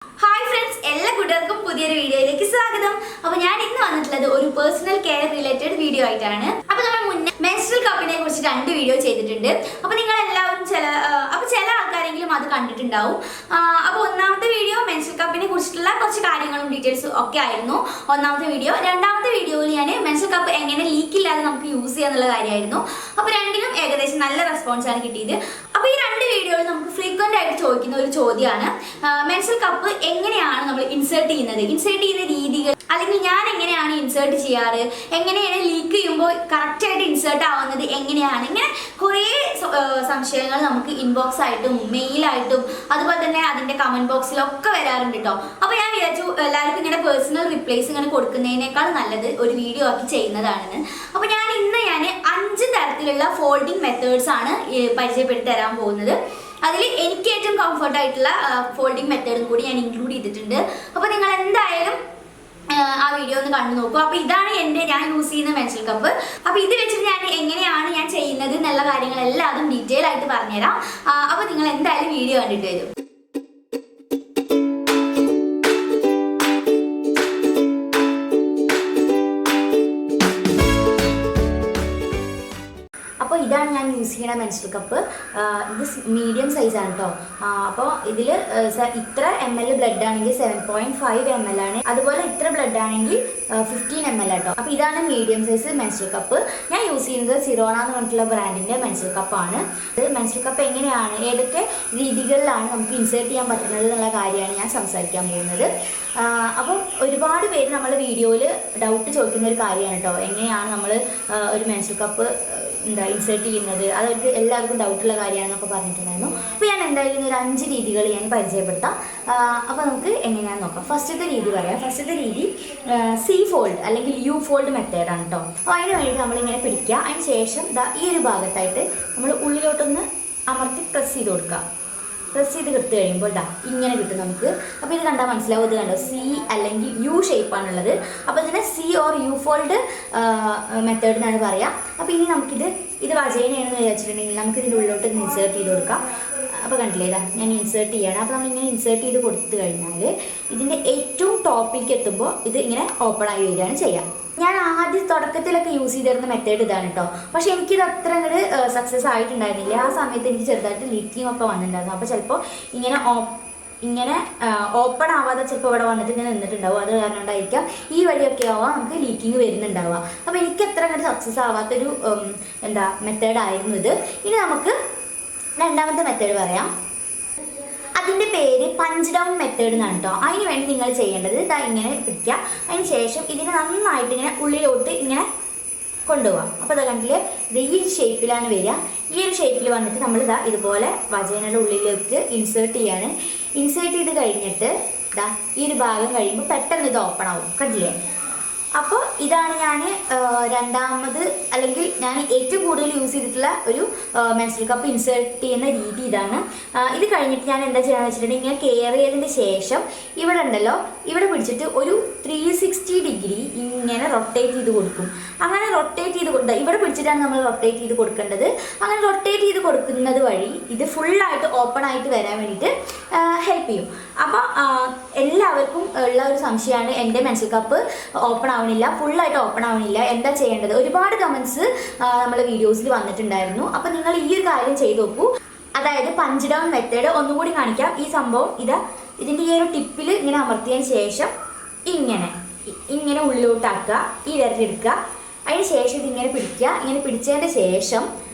Hi friends, എല്ലാ കൂട്ടുകാർക്കും പുതിയൊരു വീഡിയോയിലേക്ക് സ്വാഗതം. അപ്പോൾ ഞാൻ ഇന്ന് വന്നിട്ടുള്ളത് ഒരു പേഴ്സണൽ കെയർ റിലേറ്റഡ് വീഡിയോ ആയിട്ടാണ്. അപ്പോൾ നമ്മൾ മുന്നേ മെൻസ്ട്രൽ കപ്പിനെ കുറിച്ച് 2 വീഡിയോ ചെയ്തിട്ടുണ്ട്. അപ്പോൾ നിങ്ങൾ എല്ലാവരും ചില ആൾക്കാരെങ്കിലും അത് കണ്ടിട്ടുണ്ടാവും. അപ്പോൾ ഒന്നാമത്തെ വീഡിയോ മെൻസ്ട്രൽ കപ്പിനെ കുറിച്ചിട്ടുള്ള കുറച്ച് കാര്യങ്ങളും ഡീറ്റെയിൽസും ഒക്കെ ആയിരുന്നു ഒന്നാമത്തെ വീഡിയോ. രണ്ടാമത്തെ വീഡിയോയിൽ ഞാൻ മെൻസ്ട്രൽ കപ്പ് എങ്ങനെ ലീക്ക് ഇല്ലാതെ നമുക്ക് യൂസ് ചെയ്യാന്നുള്ള കാര്യമായിരുന്നു. അപ്പോൾ രണ്ടിനും ഏകദേശം നല്ല റെസ്പോൺസ് ആണ് കിട്ടിയത്. അപ്പോൾ ഈ 2 വീഡിയോയിൽ നമുക്ക് ഫ്രീക്വന്റ് ആയിട്ട് ചോദിക്കുന്ന ഒരു ചോദ്യമാണ് മെൻസ്ട്രൽ കപ്പ് എങ്ങനെയാണ് നമ്മൾ ഇൻസേർട്ട് ചെയ്യുന്ന രീതികൾ, അല്ലെങ്കിൽ ഞാൻ എങ്ങനെയാണ് ഇൻസേർട്ട് ചെയ്യാറ്, എങ്ങനെയാണ് ലീക്ക് ചെയ്യുമ്പോൾ കറക്റ്റായിട്ട് ഇൻസേർട്ട് ആവുന്നത് എങ്ങനെയാണ്, ഇങ്ങനെ കുറേ സംശയങ്ങൾ നമുക്ക് ഇൻബോക്സ് ആയിട്ടും മെയിലായിട്ടും അതുപോലെ തന്നെ അതിൻ്റെ കമൻറ്റ് ബോക്സിലൊക്കെ വരാറുണ്ട് കേട്ടോ. അപ്പോൾ ഞാൻ വിചാരിച്ചു എല്ലാവർക്കും ഇങ്ങനെ പേഴ്സണൽ റിപ്ലൈസ് ഇങ്ങനെ കൊടുക്കുന്നതിനേക്കാൾ നല്ലത് ഒരു വീഡിയോ ആക്കി ചെയ്യുന്നതാണെന്ന്. അപ്പോൾ ഞാൻ 5 തരത്തിലുള്ള ഫോൾഡിങ് മെത്തേഡ്സ് ആണ് പരിചയപ്പെടുത്തി തരാൻ പോകുന്നത്. അതിൽ എനിക്ക് ഏറ്റവും കംഫർട്ട് ആയിട്ടുള്ള ഫോൾഡിങ് മെത്തേഡും കൂടി ഞാൻ ഇൻക്ലൂഡ് ചെയ്തിട്ടുണ്ട്. അപ്പോൾ നിങ്ങൾ എന്തായാലും ആ വീഡിയോ ഒന്ന് കണ്ടു നോക്കൂ. അപ്പോൾ ഇതാണ് ഞാൻ യൂസ് ചെയ്യുന്ന മെൻസ്ട്രൽ കപ്പ്. അപ്പോൾ ഇത് വെച്ചിട്ട് ഞാൻ എങ്ങനെയാണ് ഞാൻ ചെയ്യുന്നത് എന്നുള്ള കാര്യങ്ങളെല്ലാം അതും ഡീറ്റെയിൽ ആയിട്ട് പറഞ്ഞുതരാം. അപ്പോൾ നിങ്ങൾ എന്തായാലും വീഡിയോ കണ്ടിട്ട് വരും. അപ്പോൾ ഇതാണ് ഞാൻ യൂസ് ചെയ്യുന്ന മെൻസ്ട്രൽ കപ്പ്. ഇത് മീഡിയം സൈസാണ് കേട്ടോ. അപ്പോൾ ഇതിൽ ഇത്ര ml ബ്ലഡ് ആണെങ്കിൽ 7.5 ml ആണ്. അതുപോലെ ഇത്ര ബ്ലഡ് ആണെങ്കിൽ 15 ml കേട്ടോ. അപ്പോൾ ഇതാണ് മീഡിയം സൈസ് മെൻസ്ട്രൽ കപ്പ്. ഞാൻ യൂസ് ചെയ്യുന്നത് സിറോണ എന്ന് പറഞ്ഞിട്ടുള്ള ബ്രാൻഡിൻ്റെ മെൻസ്ട്രൽ കപ്പാണ്. ഇത് മെൻസ്ട്രൽ കപ്പ് എങ്ങനെയാണ്, ഏതൊക്കെ രീതികളിലാണ് നമുക്ക് ഇൻസേർട്ട് ചെയ്യാൻ പറ്റുന്നത് എന്നുള്ള കാര്യമാണ് ഞാൻ സംസാരിക്കാൻ പോകുന്നത്. അപ്പം ഒരുപാട് പേര് നമ്മൾ വീഡിയോയിൽ ഡൗട്ട് ചോദിക്കുന്ന ഒരു കാര്യമാണ് കേട്ടോ, എങ്ങനെയാണ് നമ്മൾ ഒരു മെൻസ്ട്രൽ കപ്പ് ഇൻസേർട്ട് ചെയ്യുന്നത്, അതവർക്ക് എല്ലാവർക്കും ഡൗട്ടുള്ള കാര്യമാണെന്നൊക്കെ പറഞ്ഞിട്ടുണ്ടായിരുന്നു. അപ്പോൾ ഞാൻ എന്തായാലും ഒരു 5 രീതികൾ ഞാൻ പരിചയപ്പെടുത്താം. അപ്പോൾ നമുക്ക് എങ്ങനെയാണെന്ന് നോക്കാം. ഫസ്റ്റത്തെ രീതി പറയാം. ഫസ്റ്റത്തെ രീതി സി ഫോൾഡ് അല്ലെങ്കിൽ യു ഫോൾഡ് മെത്തേഡാണ് കേട്ടോ. അപ്പോൾ അതിന് വേണ്ടിയിട്ട് നമ്മളിങ്ങനെ പിടിക്കുക. അതിന് ശേഷം ഈ ഒരു ഭാഗത്തായിട്ട് നമ്മൾ ഉള്ളിലോട്ടൊന്ന് അമർത്തി പ്രസ് ചെയ്ത് കൊടുക്കുക. പ്രസ് ചെയ്ത് കിട്ടി കഴിയുമ്പോൾ ഇങ്ങനെ കിട്ടും നമുക്ക്. അപ്പോൾ ഇത് കണ്ടാൽ മനസ്സിലാവും. ഇത് കണ്ടോ, സി അല്ലെങ്കിൽ യു ഷേപ്പാണുള്ളത്. അപ്പോൾ ഇതിനെ C or you fold method എന്നാണ് പറയുക. അപ്പോൾ ഇനി ഇത് വജൈനയാണെന്ന് വിചാരിച്ചിട്ടുണ്ടെങ്കിൽ നമുക്കിതിൻ്റെ ഉള്ളിലോട്ട് ഇൻസേർട്ട് ചെയ്ത് കൊടുക്കാം. അപ്പോൾ കണ്ടില്ലേ, ഞാൻ ഇൻസേർട്ട് ചെയ്യണം. അപ്പോൾ നമ്മളിങ്ങനെ ഇൻസേർട്ട് ചെയ്ത് കൊടുത്തു കഴിഞ്ഞാൽ ഇതിൻ്റെ ഏറ്റവും ടോപ്പിലേക്ക് എത്തുമ്പോൾ ഇത് ഇങ്ങനെ ഓപ്പൺ ആയി വരികയാണ് ചെയ്യുക. ഞാൻ ആദ്യം തുടക്കത്തിലൊക്കെ യൂസ് ചെയ്തിരുന്ന മെത്തേഡ് ഇതാണ് കേട്ടോ. പക്ഷേ എനിക്കിത് അത്ര അങ്ങോട്ട് സക്സസ് ആയിട്ടുണ്ടായിരുന്നില്ല. ആ സമയത്ത് എനിക്ക് ചെറുതായിട്ട് ലീക്കിംഗ് ഒക്കെ വന്നിട്ടുണ്ടായിരുന്നു. അപ്പോൾ ചിലപ്പോൾ ഇങ്ങനെ ഓപ്പൺ ആവാതെ ചിലപ്പോൾ ഇവിടെ വന്നിട്ട് ഇങ്ങനെ നിന്നിട്ടുണ്ടാവും. അത് കാരണം കൊണ്ടായിരിക്കാം ഈ വഴിയൊക്കെ ആവാം നമുക്ക് ലീക്കിങ് വരുന്നുണ്ടാവുക. അപ്പോൾ എനിക്ക് അത്ര അങ്ങോട്ട് സക്സസ് ആവാത്തൊരു മെത്തേഡായിരുന്നു ഇത്. ഇനി നമുക്ക് രണ്ടാമത്തെ മെത്തേഡ് പറയാം. അതിൻ്റെ പേര് പഞ്ച് ഡൗൺ മെത്തേഡ് എന്നാണ് കേട്ടോ. അതിന് വേണ്ടി നിങ്ങൾ ചെയ്യേണ്ടത് ഇങ്ങനെ പിടിക്കുക. അതിന് ശേഷം ഇതിനെ നന്നായിട്ട് ഇങ്ങനെ ഉള്ളിലോട്ട് ഇങ്ങനെ കൊണ്ടുപോകാം. അപ്പോൾ അത് കണ്ടില്ലേ, ഇത് ഈ ഷേപ്പിലാണ് വരിക. ഈ ഒരു ഷേപ്പിൽ വന്നിട്ട് നമ്മൾ ഇതുപോലെ വജൈനയുടെ ഉള്ളിലേക്ക് ഇൻസേർട്ട് ചെയ്യാണ്. ഇൻസേർട്ട് ചെയ്ത് കഴിഞ്ഞിട്ട് ഈ ഒരു ഭാഗം കഴിയുമ്പോൾ പെട്ടെന്ന് ഇത് ഓപ്പൺ ആവും. കണ്ടില്ലേ? അപ്പോൾ ഇതാണ് ഞാൻ രണ്ടാമത്, അല്ലെങ്കിൽ ഞാൻ ഏറ്റവും കൂടുതൽ യൂസ് ചെയ്തിട്ടുള്ള ഒരു മെൻസ്ട്രൽ കപ്പ് ഇൻസേർട്ട് ചെയ്യുന്ന രീതി ഇതാണ്. ഇത് കഴിഞ്ഞിട്ട് ഞാൻ എന്താ ചെയ്യാന്ന് വെച്ചിട്ടുണ്ടെങ്കിൽ ഇങ്ങനെ കെയർ ചെയ്തതിന് ശേഷം ഇവിടെ ഉണ്ടല്ലോ, ഇവിടെ പിടിച്ചിട്ട് ഒരു 360 ഡിഗ്രി ഇങ്ങനെ റൊട്ടേറ്റ് ചെയ്ത് കൊടുക്കും. അങ്ങനെ റൊട്ടേറ്റ് ചെയ്ത് ഇവിടെ പിടിച്ചിട്ടാണ് നമ്മൾ റൊട്ടേറ്റ് ചെയ്ത് കൊടുക്കേണ്ടത്. അങ്ങനെ റൊട്ടേറ്റ് ചെയ്ത് കൊടുക്കുന്നത് വഴി ഇത് ഫുള്ളായിട്ട് ഓപ്പൺ ആയിട്ട് വരാൻ വേണ്ടിയിട്ട് ഹെൽപ്പ് ചെയ്യും. അപ്പോൾ എല്ലാവർക്കും ഉള്ള ഒരു സംശയമാണ്, എൻ്റെ മെൻസ്ട്രൽ കപ്പ് ഓപ്പൺ ആവണില്ല, ഫുള്ളായിട്ട് ഓപ്പൺ ആവണില്ല, എന്താ ചെയ്യേണ്ടത്? ഒരുപാട് കമൻസ് നമ്മളെ വീഡിയോസിൽ വന്നിട്ടുണ്ടായിരുന്നു. അപ്പോൾ നിങ്ങൾ ഈ ഒരു കാര്യം ചെയ്ത് നോക്കൂ. അതായത് പഞ്ച് ഡൗൺ മെത്തേഡ് ഒന്നുകൂടി കാണിക്കാം. ഈ സംഭവം ഇതിൻ്റെ ഈ ഒരു ടിപ്പിൽ ഇങ്ങനെ അമർത്തിയതിന് ശേഷം ഇങ്ങനെ ഉള്ളിലോട്ടാക്കുക, ഈ വിരലെടുക്കുക. അതിന് ശേഷം ഇതിങ്ങനെ പിടിക്കുക. ഇങ്ങനെ പിടിച്ചതിൻ്റെ ശേഷം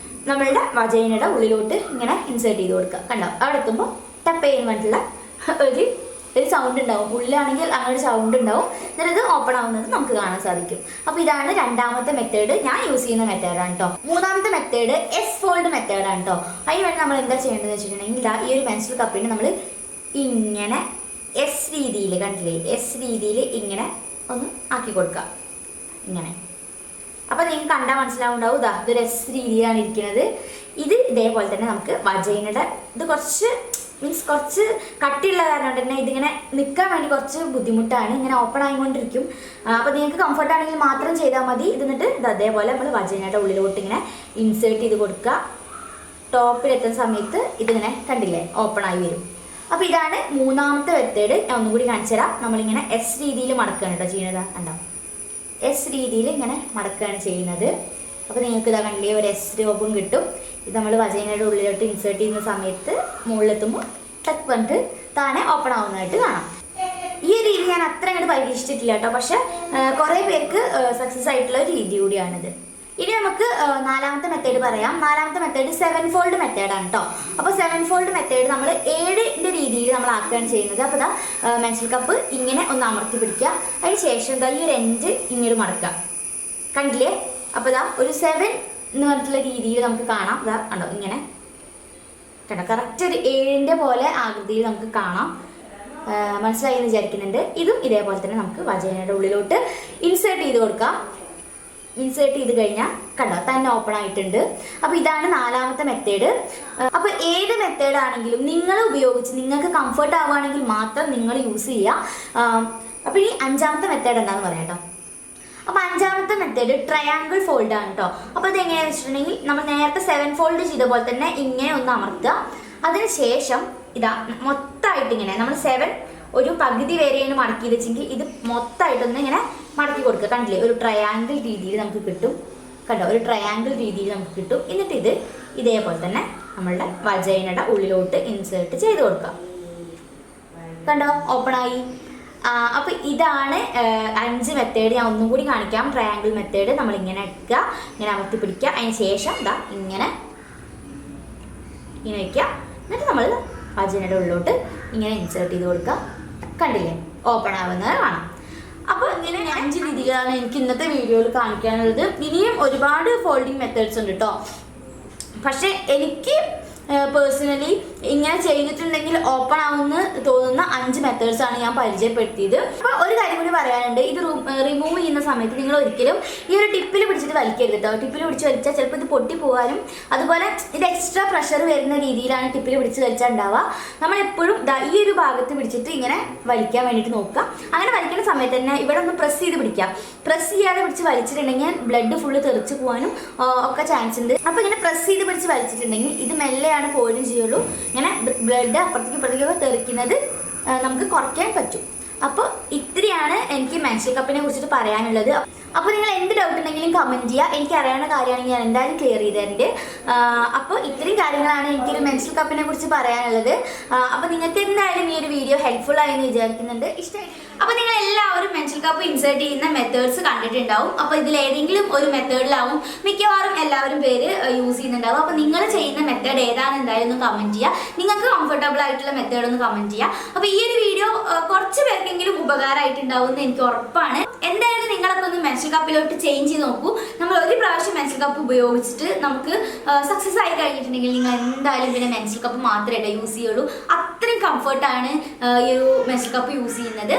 നമ്മളുടെ വജൈനയുടെ ഉള്ളിലോട്ട് ഇങ്ങനെ ഇൻസേർട്ട് ചെയ്ത് കൊടുക്കുക. കണ്ടോ, അവിടെ എത്തുമ്പോൾ ടപ്പ് ചെയ്യാൻ വേണ്ടിയിട്ടുള്ള ഒരു സൗണ്ട് ഉണ്ടാവും. ഉള്ളിലാണെങ്കിൽ അങ്ങനെ ഒരു സൗണ്ട് ഉണ്ടാവും. എന്നിട്ട് ഓപ്പൺ ആവുന്നത് നമുക്ക് കാണാൻ സാധിക്കും. അപ്പോൾ ഇതാണ് രണ്ടാമത്തെ മെത്തേഡ്, ഞാൻ യൂസ് ചെയ്യുന്ന മെത്തേഡാണ് കേട്ടോ. മൂന്നാമത്തെ മെത്തേഡ് എസ് ഫോൾഡ് മെത്തേഡാണ് കേട്ടോ. അതിന് വേണ്ടി നമ്മൾ എന്താ ചെയ്യേണ്ടതെന്ന് വെച്ചിട്ടുണ്ടെങ്കിൽ ഈ ഒരു മെൻസ്ട്രൽ കപ്പിന് നമ്മൾ ഇങ്ങനെ എസ് രീതിയിൽ, കണ്ടില്ലേ, എസ് രീതിയിൽ ഇങ്ങനെ ഒന്ന് ആക്കി കൊടുക്കുക. ഇങ്ങനെ. അപ്പോൾ നിങ്ങൾക്ക് കണ്ടാൽ മനസ്സിലാവുണ്ടാവും, ഇതൊരു എസ് രീതിയിലാണ് ഇരിക്കുന്നത്. ഇത് ഇതേപോലെ തന്നെ നമുക്ക് വജൈനയുടെ കുറച്ച് കട്ടിയുള്ള കാരണം കൊണ്ട് തന്നെ ഇതിങ്ങനെ നിൽക്കാൻ വേണ്ടി കുറച്ച് ബുദ്ധിമുട്ടാണ്. ഇങ്ങനെ ഓപ്പൺ ആയിക്കൊണ്ടിരിക്കും. അപ്പോൾ നിങ്ങൾക്ക് കംഫർട്ട് ആണെങ്കിൽ മാത്രം ചെയ്താൽ മതി. എന്നിട്ട് അതേപോലെ നമ്മൾ വജൈനയുടെ ഉള്ളിലോട്ട് ഇങ്ങനെ ഇൻസേർട്ട് ചെയ്ത് കൊടുക്കുക. ടോപ്പിലെത്തുന്ന സമയത്ത് ഇതിങ്ങനെ കണ്ടില്ലേ, ഓപ്പൺ ആയി വരും. അപ്പോൾ ഇതാണ് മൂന്നാമത്തെ മെത്തേഡ്. ഞാൻ ഒന്നും കൂടി കാണിച്ചു തരാം. നമ്മളിങ്ങനെ എസ് രീതിയിൽ മടക്കുകയാണ് കേട്ടോ ചെയ്യുന്നത്. കണ്ടോ, എസ് രീതിയിൽ ഇങ്ങനെ മടക്കുകയാണ് ചെയ്യുന്നത്. അപ്പോൾ നിങ്ങൾക്ക് ഇതാ കണ്ടില്ലേ, ഒരു എസ് രൂപം കിട്ടും. ഇത് നമ്മൾ വജൈനയുടെ ഉള്ളിലോട്ട് ഇൻസേർട്ട് ചെയ്യുന്ന സമയത്ത് മുകളിലെത്തുമ്പോൾ ടക്ക് പറഞ്ഞിട്ട് താനെ ഓപ്പൺ ആവുന്നതായിട്ട് കാണാം. ഈ ഒരു രീതി ഞാൻ അത്ര അങ്ങോട്ട് പരീക്ഷിച്ചിട്ടില്ല കേട്ടോ, പക്ഷെ കുറേ പേർക്ക് സക്സസ് ആയിട്ടുള്ള ഒരു രീതി കൂടിയാണിത്. ഇനി നമുക്ക് നാലാമത്തെ മെത്തേഡ് പറയാം. നാലാമത്തെ മെത്തേഡ് 7 ഫോൾഡ് മെത്തേഡാണ് കേട്ടോ. അപ്പോൾ 7 ഫോൾഡ് മെത്തേഡ് നമ്മൾ 7ന്റെ രീതിയിൽ നമ്മൾ ആക്കുകയാണ് ചെയ്യുന്നത്. അപ്പോൾ ഇതാ മെൻസ്ട്രൽ കപ്പ് ഇങ്ങനെ ഒന്ന് അമർത്തി പിടിക്കുക. അതിന് ശേഷം ഇതാ ഈ ഒരു എൻഡ് ഇങ്ങോട്ട് മടക്കുക. കണ്ടില്ലേ? അപ്പോൾ ഇതാ ഒരു 7 എന്ന് പറഞ്ഞിട്ടുള്ള രീതിയിൽ നമുക്ക് കാണാം. ഇതാ കണ്ടോ, ഇങ്ങനെ കണ്ടോ, കറക്റ്റ് ഒരു 7ന്റെ പോലെ ആകൃതിയിൽ നമുക്ക് കാണാം. മനസ്സിലായി എന്ന് വിചാരിക്കുന്നുണ്ട്. ഇതും ഇതേപോലെ തന്നെ നമുക്ക് വജൈനയുടെ ഉള്ളിലോട്ട് ഇൻസേർട്ട് ചെയ്ത് കൊടുക്കാം. ഇൻസേർട്ട് ചെയ്ത് കഴിഞ്ഞാൽ കണ്ടോ തന്നെ ഓപ്പൺ ആയിട്ടുണ്ട്. അപ്പോൾ ഇതാണ് നാലാമത്തെ മെത്തേഡ്. അപ്പോൾ ഏത് മെത്തേഡ് ആണെങ്കിലും നിങ്ങൾ ഉപയോഗിച്ച് നിങ്ങൾക്ക് കംഫർട്ട് ആവുകയാണെങ്കിൽ മാത്രം നിങ്ങൾ യൂസ് ചെയ്യുക. അപ്പോൾ ഈ അഞ്ചാമത്തെ മെത്തേഡ് എന്താണെന്ന് പറയാം കേട്ടോ. അപ്പോൾ അഞ്ചാമത്തെ മെത്തേഡ് ട്രയാങ്കിൾ ഫോൾഡ് ആണ് കേട്ടോ. അപ്പോൾ ഇത് എങ്ങനെയാണെന്ന് വെച്ചിട്ടുണ്ടെങ്കിൽ നമ്മൾ നേരത്തെ 7 ഫോൾഡ് ചെയ്ത പോലെ തന്നെ ഇങ്ങനെ ഒന്ന് അമർത്തുക. അതിനുശേഷം ഇതാ മൊത്തമായിട്ട് ഇങ്ങനെ നമ്മൾ 7 ഒരു പകുതി വരെയാണ് മടക്കി വെച്ചെങ്കിൽ ഇത് മൊത്തമായിട്ടൊന്ന് ഇങ്ങനെ മടക്കി കൊടുക്കുക. കണ്ടില്ലേ, ഒരു ട്രയാങ്കിൾ രീതിയിൽ നമുക്ക് കിട്ടും. കണ്ടോ, ഒരു ട്രയാങ്കിൾ രീതിയിൽ നമുക്ക് കിട്ടും. എന്നിട്ട് ഇത് ഇതേപോലെ തന്നെ നമ്മളുടെ വജൈനയുടെ ഉള്ളിലോട്ട് ഇൻസേർട്ട് ചെയ്ത് കൊടുക്കുക. കണ്ടോ, ഓപ്പണായി. അപ്പോൾ ഇതാണ് 5 മെത്തേഡ്. ഞാൻ ഒന്നും കൂടി കാണിക്കാം. ട്രയാങ്കിൾ മെത്തേഡ് നമ്മൾ ഇങ്ങനെ എടുക്കുക, ഇങ്ങനെ അമർത്തി പിടിക്കുക. അതിന് ശേഷം ഇതാ ഇങ്ങനെ വയ്ക്കുക. എന്നിട്ട് നമ്മൾ വജൈനയുടെ ഉള്ളിലോട്ട് ഇങ്ങനെ ഇൻസേർട്ട് ചെയ്ത് കൊടുക്കുക. കണ്ടില്ലേ, ഓപ്പൺ ആവുന്നത് കാണാം. അപ്പോൾ ഇങ്ങനെ 5 രീതികളാണ് എനിക്ക് ഇന്നത്തെ വീഡിയോയിൽ കാണിക്കാനുള്ളത്. ഇനിയും ഒരുപാട് ഫോൾഡിങ് മെത്തേഡ്സ് ഉണ്ട് കേട്ടോ. പക്ഷേ എനിക്ക് പേഴ്സണലി ഇങ്ങനെ ചെയ്തിട്ടുണ്ടെങ്കിൽ ഓപ്പൺ ആവുമെന്ന് തോന്നുന്ന 5 മെത്തേഡ്സ് ആണ് ഞാൻ പരിചയപ്പെടുത്തിയത്. അപ്പോൾ ഒരു കാര്യം കൂടി പറയാനുണ്ട്. ഇത് റിമൂവ് ചെയ്യുന്ന സമയത്ത് നിങ്ങൾ ഒരിക്കലും ഈ ഒരു ടിപ്പിൽ പിടിച്ചിട്ട് വലിക്കരുത് കേട്ടോ. ടിപ്പിൽ പിടിച്ച് വലിച്ചാൽ ചിലപ്പോൾ ഇത് പൊട്ടിപ്പോകാനും അതുപോലെ ഇത് എക്സ്ട്രാ പ്രഷർ വരുന്ന രീതിയിലാണ് ടിപ്പിൽ പിടിച്ച് വലിച്ചാൽ ഉണ്ടാവുക. നമ്മളെപ്പോഴും ഈ ഒരു ഭാഗത്ത് പിടിച്ചിട്ട് ഇങ്ങനെ വലിക്കാൻ വേണ്ടിയിട്ട് നോക്കുക. അങ്ങനെ വലിക്കുന്ന സമയത്ത് തന്നെ ഇവിടെ ഒന്ന് പ്രസ് ചെയ്ത് പിടിക്കുക. പ്രസ് ചെയ്യാതെ പിടിച്ച് വലിച്ചിട്ടുണ്ടെങ്കിൽ ബ്ലഡ് ഫുള്ള് തെറിച്ച് പോകാനും ഒക്കെ ചാൻസ് ഉണ്ട്. അപ്പോൾ ഇങ്ങനെ പ്രസ് ചെയ്ത് പിടിച്ച് വലിച്ചിട്ടുണ്ടെങ്കിൽ ഇത് മെല്ലെ പോലും ചെയ്യുള്ളൂ. ഇങ്ങനെ ബ്ലഡ് അപ്പുറത്തേക്ക് ഇപ്പുറത്തേക്കൊക്കെ തെറിക്കുന്നത് നമുക്ക് കുറയ്ക്കാൻ പറ്റും. അപ്പോൾ ഇത്രയാണ് എനിക്ക് മെൻസ്ട്രൽ കപ്പിനെ കുറിച്ചിട്ട് പറയാനുള്ളത്. അപ്പോൾ നിങ്ങൾ എന്ത് ഡൗട്ട് ഉണ്ടെങ്കിലും കമൻറ്റ് ചെയ്യുക. എനിക്ക് അറിയാവുന്ന കാര്യമാണെങ്കിൽ ഞാൻ എന്തായാലും ക്ലിയർ ചെയ്ത് തരുന്നുണ്ട്. അപ്പോൾ ഇത്രയും കാര്യങ്ങളാണ് എനിക്കൊരു മെൻസ്ട്രൽ കപ്പിനെ കുറിച്ച് പറയാനുള്ളത്. അപ്പോൾ നിങ്ങൾക്ക് എന്തായാലും ഈ ഒരു വീഡിയോ ഹെൽപ്ഫുൾ ആയി എന്ന് വിചാരിക്കുന്നുണ്ട്. ഇഷ്ടമായി. അപ്പോൾ നിങ്ങൾ എല്ലാവരും മെൻസ്ട്രൽ കപ്പ് ഇൻസേർട്ട് ചെയ്യുന്ന മെത്തേഡ്സ് കണ്ടിട്ടുണ്ടാവും. അപ്പോൾ ഇതിലേതെങ്കിലും ഒരു മെത്തേഡിലാവും മിക്കവാറും എല്ലാവരും പേര് യൂസ് ചെയ്യുന്നുണ്ടാവും. അപ്പോൾ നിങ്ങൾ ചെയ്യുന്ന മെത്തേഡ് ഏതാണെന്ന് എന്തായാലും ഒന്ന് കമൻറ്റ് ചെയ്യുക. നിങ്ങൾക്ക് കംഫർട്ടബിൾ ആയിട്ടുള്ള മെത്തേഡ് ഒന്ന് കമൻറ്റ് ചെയ്യുക. അപ്പോൾ ഈ ഒരു വീഡിയോ കുറച്ച് പേർക്കെങ്കിലും ഉപകാരമായിട്ടുണ്ടാവും എന്ന് എനിക്ക് ഉറപ്പാണ്. എന്തായാലും നിങ്ങളൊക്കെ ഒന്ന് മെൻസ്ട്രൽ കപ്പിലോട്ട് ചേഞ്ച് ചെയ്ത് നോക്കൂ. നമ്മൾ ഒരു പ്രാവശ്യം മെൻസ്ട്രൽ കപ്പ് ഉപയോഗിച്ചിട്ട് നമുക്ക് സക്സസ് ആയി കഴിഞ്ഞിട്ടുണ്ടെങ്കിൽ നിങ്ങൾ എന്തായാലും പിന്നെ മെൻസ്ട്രൽ കപ്പ് മാത്രമേ യൂസ് ചെയ്യുള്ളൂ. അത്രയും കംഫർട്ടാണ് ഈ ഒരു മെൻസ്ട്രൽ കപ്പ് യൂസ് ചെയ്യുന്നത്.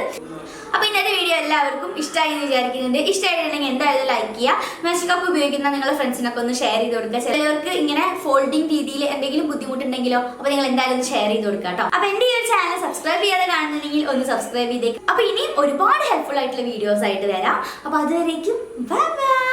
അപ്പോൾ ഇന്നത്തെ വീഡിയോ എല്ലാവർക്കും ഇഷ്ടമായി എന്ന് വിചാരിക്കുന്നുണ്ട്. ഇഷ്ടമായിട്ടുണ്ടെങ്കിൽ എന്തായാലും ലൈക്ക് ചെയ്യുക. മെൻസ്ട്രൽ കപ്പ് ഉപയോഗിക്കുന്ന നിങ്ങളുടെ ഫ്രണ്ട്സിനൊക്കെ ഒന്ന് ഷെയർ ചെയ്ത് കൊടുക്കുക. ചിലവർക്ക് ഇങ്ങനെ ഫോൾഡിങ് രീതിയിൽ എന്തെങ്കിലും ബുദ്ധിമുട്ടുണ്ടെങ്കിലോ അപ്പോൾ നിങ്ങൾ എന്തായാലും ഒന്ന് ഷെയർ ചെയ്ത് കൊടുക്കുക കേട്ടോ. അപ്പോൾ എൻ്റെ ഈ ഒരു ചാനൽ സബ്സ്ക്രൈബ് ചെയ്യാതെ കാണുന്നുണ്ടെങ്കിൽ ഒന്ന് സബ്സ്ക്രൈബ് ചെയ്തേക്കും. അപ്പോൾ ഇനിയും ഒരുപാട് ഹെൽപ്ഫുൾ ആയിട്ടുള്ള വീഡിയോസ് ആയിട്ട് വരാം. അപ്പോൾ അതുവരേക്കും ബൈ ബൈ.